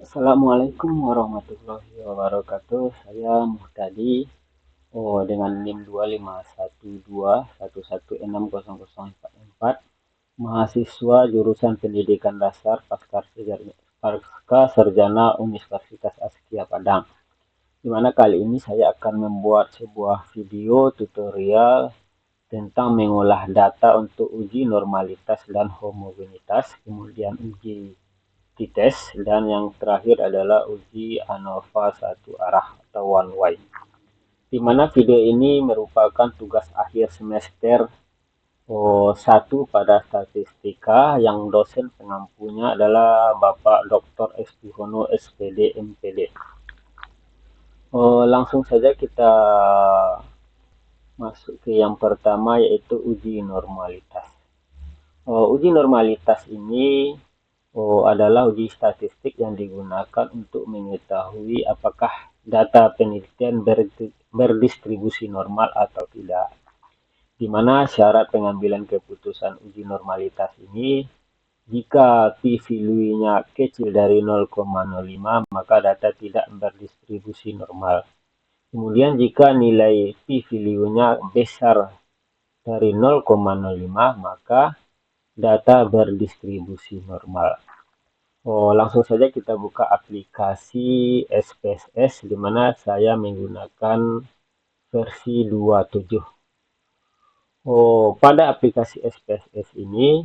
Assalamualaikum warahmatullahi wabarakatuh. Saya Muhtadi dengan NIM 25121160044, mahasiswa jurusan Pendidikan Dasar Pasca Sarjana Universitas Askia Padang. Di mana kali ini saya akan membuat sebuah video tutorial tentang mengolah data untuk uji normalitas dan homogenitas, kemudian uji t-test, dan yang terakhir adalah uji ANOVA satu arah atau one way. Di mana video ini merupakan tugas akhir semester 1 pada statistika yang dosen pengampunya adalah Bapak Dr. Espihono SPD MPD. Langsung saja kita masuk ke yang pertama, yaitu uji normalitas. Uji normalitas ini adalah uji statistik yang digunakan untuk mengetahui apakah data penelitian berdistribusi normal atau tidak. Di mana syarat pengambilan keputusan uji normalitas ini, jika p-value-nya kecil dari 0,05 maka data tidak berdistribusi normal. Kemudian jika nilai p-value-nya besar dari 0,05 maka data berdistribusi normal. Langsung saja kita buka aplikasi SPSS, di mana saya menggunakan versi 27. Pada aplikasi SPSS ini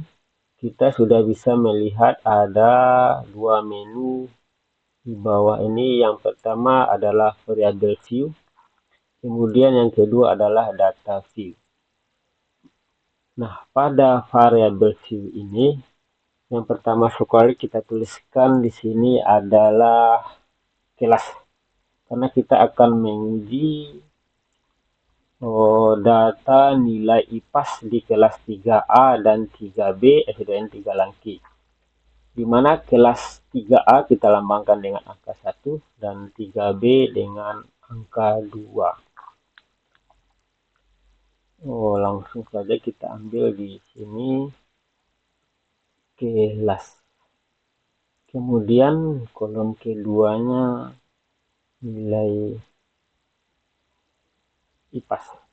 kita sudah bisa melihat ada dua menu di bawah ini. Yang pertama adalah variable view, kemudian yang kedua adalah data view. Nah, pada variable view ini, yang pertama sekali kita tuliskan di sini adalah kelas, karena kita akan menguji data nilai IPAS di kelas 3A dan 3B SDN 3 Langki. Di mana kelas 3A kita lambangkan dengan angka 1 dan 3B dengan angka 2. Langsung saja kita ambil di sini kelas. Kemudian kolom keduanya nilai IPAS.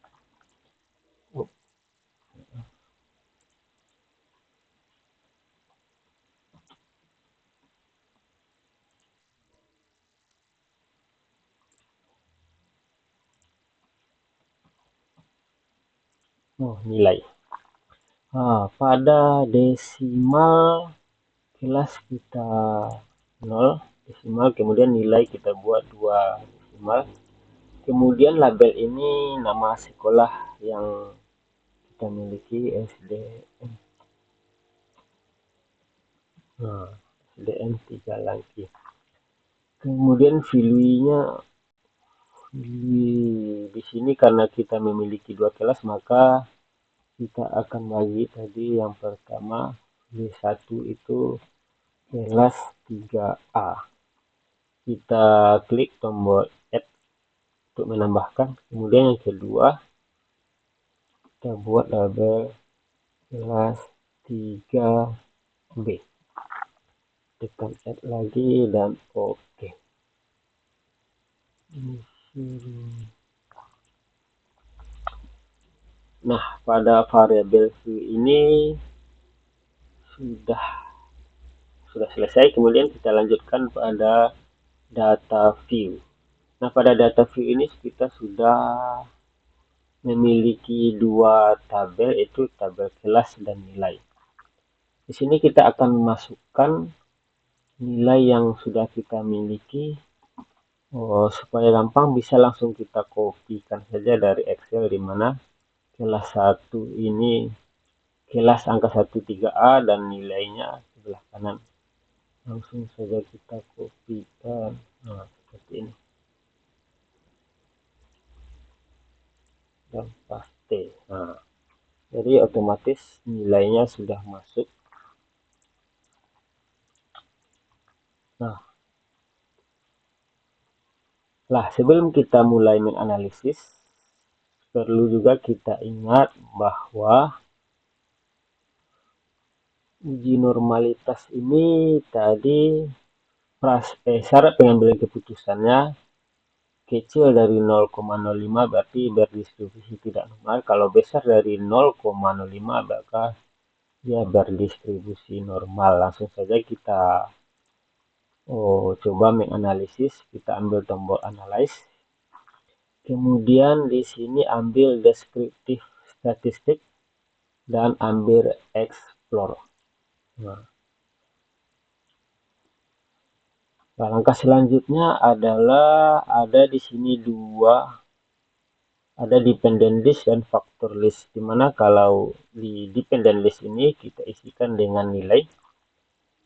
Nilai. Pada desimal kelas kita 0 desimal, kemudian nilai kita buat 2 desimal. Kemudian label ini nama sekolah yang kita miliki, SDN. SDN 3 Langki. Kemudian value-nya di sini karena kita memiliki dua kelas, maka kita akan bagi tadi yang pertama V1 itu kelas 3A. Kita klik tombol add untuk menambahkan. Kemudian yang kedua kita buat label kelas 3B. Tekan add lagi dan oke. Nah, pada variabel view ini sudah selesai. Kemudian kita lanjutkan pada data view. Nah, pada data view ini kita sudah memiliki dua tabel, yaitu tabel kelas dan nilai. Di sini kita akan memasukkan nilai yang sudah kita miliki. Supaya gampang bisa langsung kita kopikan saja dari Excel, di mana kelas 1 ini kelas angka 13A dan nilainya sebelah kanan. Langsung saja kita kopikan. Seperti ini. Dan paste. Jadi otomatis nilainya sudah masuk. Sebelum kita mulai menganalisis, perlu juga kita ingat bahwa uji normalitas ini tadi syarat pengambilan keputusannya kecil dari 0,05 berarti berdistribusi tidak normal. Kalau besar dari 0,05 maka dia berdistribusi normal. Langsung saja kita coba menganalisis. Kita ambil tombol analyze. Kemudian di sini ambil deskriptif statistik dan ambil explore. Nah, langkah selanjutnya adalah ada di sini dua, ada dependent list dan factor list. Dimana kalau di dependent list ini kita isikan dengan nilai,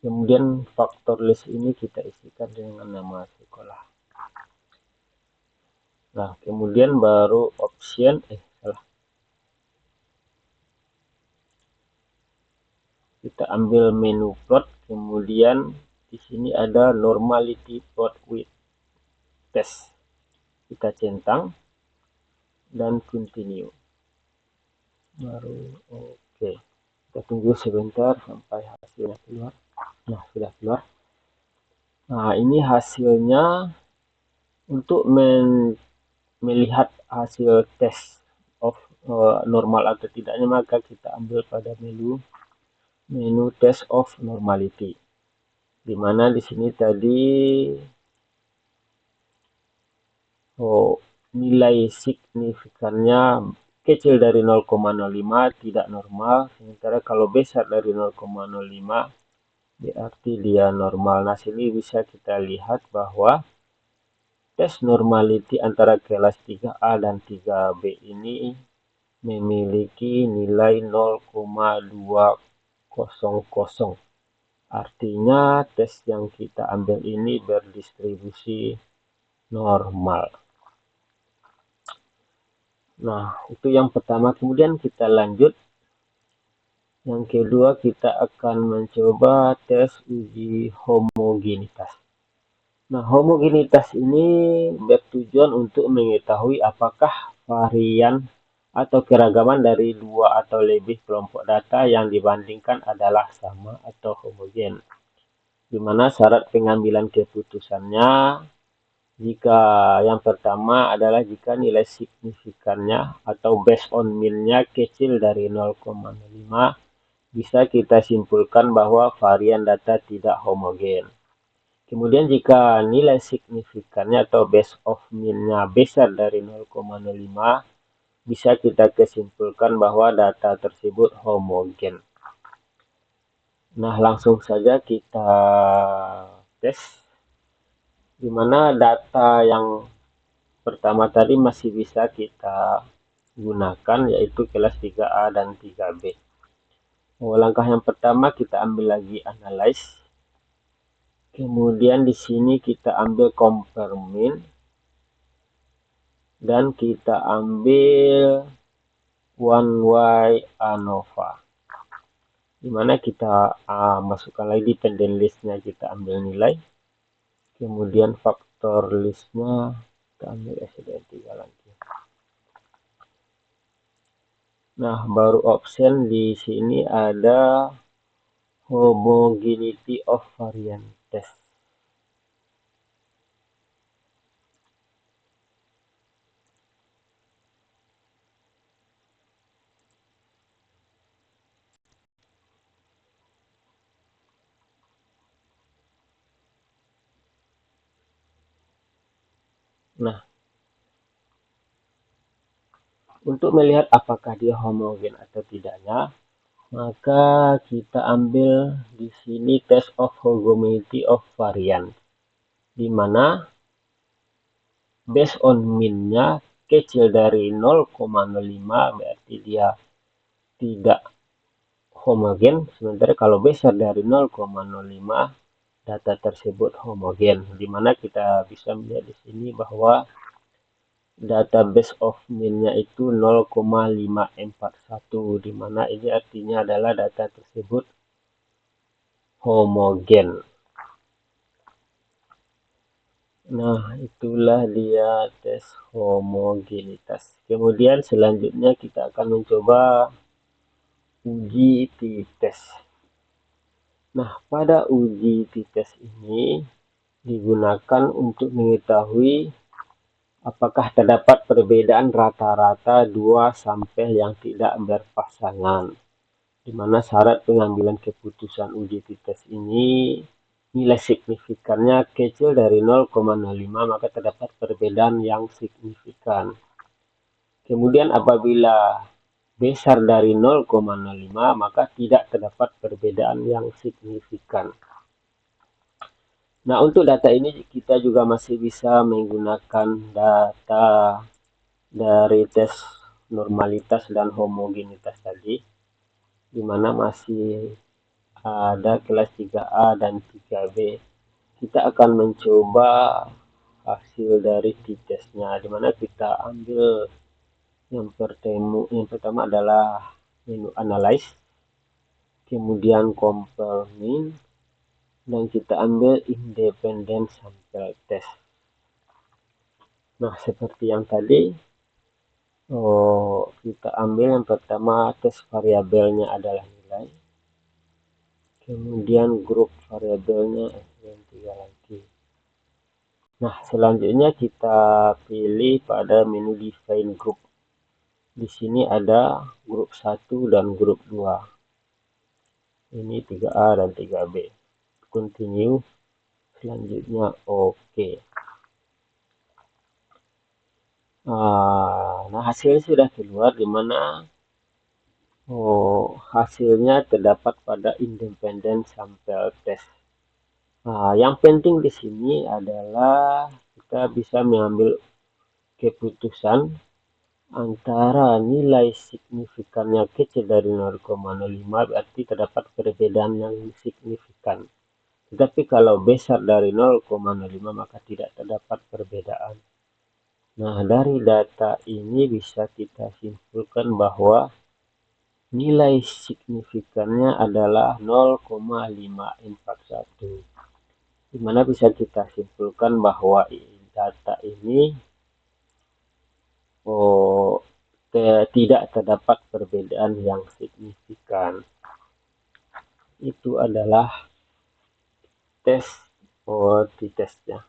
kemudian factor list ini kita isikan dengan nama sekolah. Nah, kemudian baru option, kita ambil menu plot, kemudian di sini ada normality plot with test. Kita centang dan continue. Baru oke. Kita tunggu sebentar sampai hasilnya keluar. Nah, sudah keluar. Nah, ini hasilnya. Untuk melihat hasil test of normal atau tidaknya, maka kita ambil pada menu test of normality, dimana di sini tadi nilai signifikannya kecil dari 0,05 tidak normal, sementara kalau besar dari 0,05 berarti dia normal. Nah, sini bisa kita lihat bahwa tes normality antara kelas 3A dan 3B ini memiliki nilai 0,200. Artinya tes yang kita ambil ini berdistribusi normal. Nah, itu yang pertama. Kemudian kita lanjut. Yang kedua, kita akan mencoba tes uji homogenitas. Nah, homogenitas ini bertujuan untuk mengetahui apakah varian atau keragaman dari dua atau lebih kelompok data yang dibandingkan adalah sama atau homogen. Di mana syarat pengambilan keputusannya, jika yang pertama adalah jika nilai signifikannya atau based on mean-nya kecil dari 0,05, bisa kita simpulkan bahwa varian data tidak homogen. Kemudian jika nilai signifikannya atau base of mean-nya besar dari 0,05, bisa kita kesimpulkan bahwa data tersebut homogen. Nah, langsung saja kita tes. Dimana data yang pertama tadi masih bisa kita gunakan, yaitu kelas 3A dan 3B. Langkah yang pertama kita ambil lagi analyze. Kemudian di sini kita ambil compare mean dan kita ambil 1Y ANOVA. Dimana kita masukkan lagi dependent listnya, kita ambil nilai. Kemudian faktor listnya kita ambil SDN3 lagi. Nah, baru option di sini ada homogeneity of variant test. Nah, untuk melihat apakah dia homogen atau tidaknya, maka kita ambil di sini test of homogeneity of variant, di mana based on mean-nya kecil dari 0,05 berarti dia tidak homogen, sementara kalau besar dari 0,05 data tersebut homogen, di mana kita bisa melihat di sini bahwa data base of mean-nya itu 0,541, di mana ini artinya adalah data tersebut homogen. Nah, itulah dia tes homogenitas. Kemudian selanjutnya kita akan mencoba uji t-test. Nah, pada uji t-test ini digunakan untuk mengetahui apakah terdapat perbedaan rata-rata dua sampel yang tidak berpasangan, di mana syarat pengambilan keputusan uji t-test ini nilai signifikannya kecil dari 0,05 maka terdapat perbedaan yang signifikan. Kemudian apabila besar dari 0,05 maka tidak terdapat perbedaan yang signifikan. Nah, untuk data ini kita juga masih bisa menggunakan data dari tes normalitas dan homogenitas tadi, di mana masih ada kelas 3A dan 3B. Kita akan mencoba hasil dari t-testnya, di mana kita ambil yang pertama adalah menu analyze, kemudian compare mean, dan kita ambil independent sample test. Nah, seperti yang tadi, kita ambil yang pertama tes variabelnya adalah nilai, kemudian grup variabelnya SVM3 lagi. Nah, selanjutnya kita pilih pada menu define group. Di sini ada grup 1 dan grup 2. Ini 3A dan 3B. Continue. Selanjutnya OK. Nah, hasilnya sudah keluar, di mana hasilnya terdapat pada independent sample test. Yang penting di sini adalah kita bisa mengambil keputusan antara nilai signifikannya kecil dari 0,05 berarti terdapat perbedaan yang signifikan. Tetapi kalau besar dari 0,05 maka tidak terdapat perbedaan. Nah, dari data ini bisa kita simpulkan bahwa nilai signifikannya adalah 0,541. Di mana bisa kita simpulkan bahwa data ini tidak terdapat perbedaan yang signifikan. Itu adalah tes t-testnya.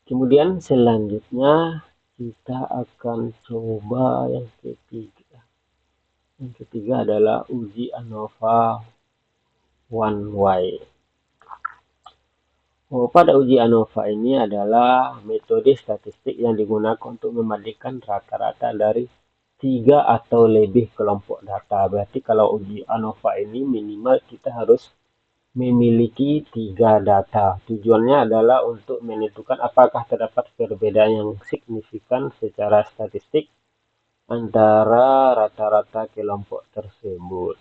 Kemudian selanjutnya kita akan coba yang ketiga. Yang ketiga adalah uji ANOVA 1Y. Pada uji ANOVA ini adalah metode statistik yang digunakan untuk membandingkan rata-rata dari 3 atau lebih kelompok data. Berarti kalau uji ANOVA ini minimal kita harus memiliki 3 data. Tujuannya adalah untuk menentukan apakah terdapat perbedaan yang signifikan secara statistik antara rata-rata kelompok tersebut.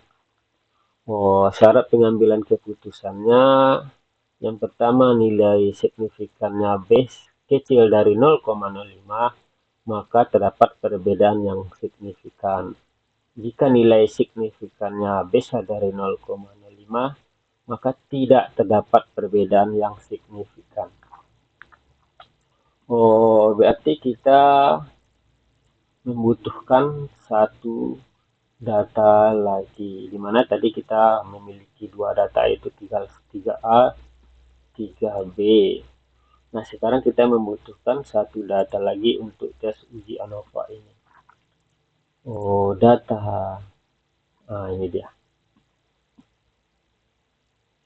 Syarat pengambilan keputusannya, yang pertama nilai signifikannya kecil dari 0,05 maka terdapat perbedaan yang signifikan. Jika nilai signifikannya besar dari 0,05 maka tidak terdapat perbedaan yang signifikan. Berarti kita membutuhkan satu data lagi, di mana tadi kita memiliki 2 data itu 3A, 3B. Nah, sekarang kita membutuhkan satu data lagi untuk tes uji ANOVA ini. Data. Ini dia.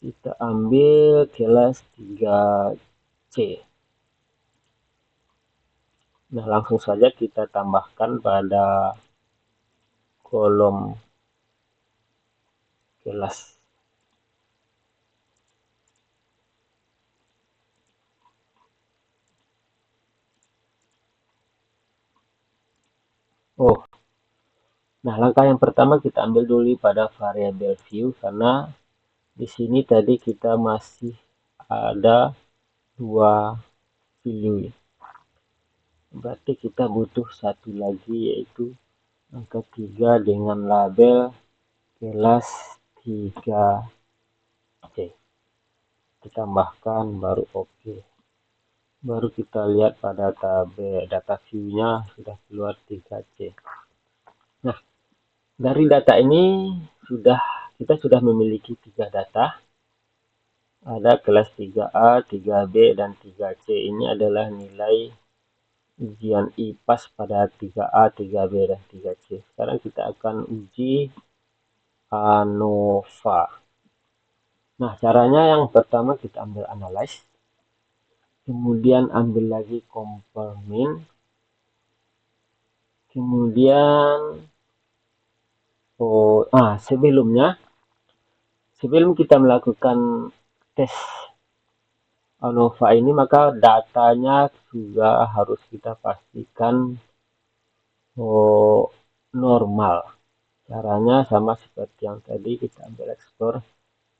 Kita ambil kelas 3C. Nah, langsung saja kita tambahkan pada kolom kelas. Nah, langkah yang pertama kita ambil dulu pada variabel view, karena di sini tadi kita masih ada 2 value. Berarti kita butuh satu lagi, yaitu angka 3 dengan label kelas 3C. Ditambahkan baru OK. Baru kita lihat pada tabel data view-nya sudah keluar 3C. Nah, dari data ini kita sudah memiliki 3 data. ada kelas 3A, 3B, dan 3C. Ini adalah nilai ujian IPAS pada 3A, 3B, dan 3C. Sekarang kita akan uji ANOVA. Nah, caranya yang pertama kita ambil analyze, kemudian ambil lagi compare mean, kemudian sebelum kita melakukan tes ANOVA ini, maka datanya juga harus kita pastikan normal. Caranya sama seperti yang tadi, kita ambil explore,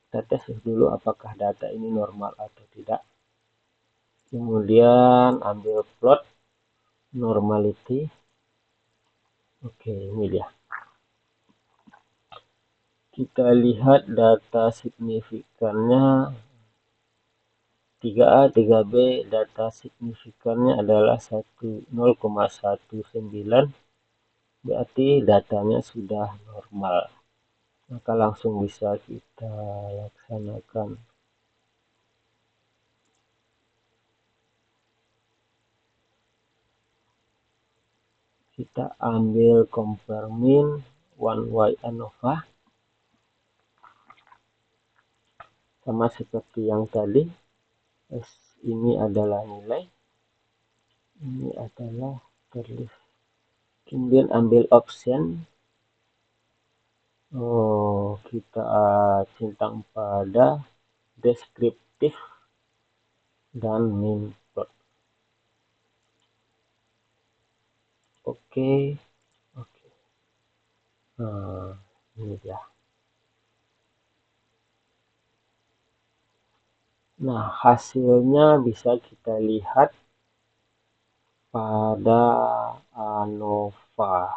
kita tes dulu apakah data ini normal atau tidak. Kemudian ambil plot normality. Oke, ini dia. Kita lihat data signifikannya 3A, 3B, data signifikannya adalah 0,19, berarti datanya sudah normal. Maka langsung bisa kita laksanakan. Kita ambil compare mean, 1Y ANOVA. Sama seperti yang tadi, S ini adalah nilai, ini adalah terlist. Kemudian ambil option, kita centang pada deskriptif dan min plot. Oke. Nah, ini dia. Nah, hasilnya bisa kita lihat pada ANOVA,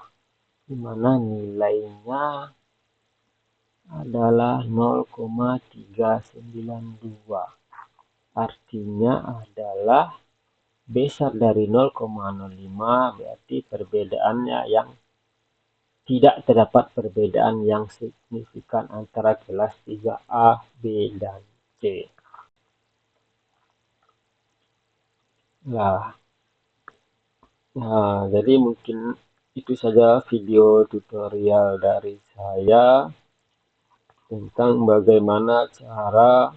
di mana nilainya adalah 0,392. Artinya adalah besar dari 0,05, berarti perbedaannya yang tidak terdapat perbedaan yang signifikan antara kelas 3A, B, dan C. Nah, jadi mungkin itu saja video tutorial dari saya tentang bagaimana cara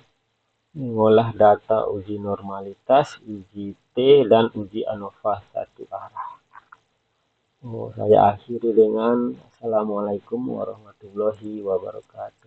mengolah data uji normalitas, uji T, dan uji ANOVA satu arah. Saya akhiri dengan Assalamualaikum warahmatullahi wabarakatuh.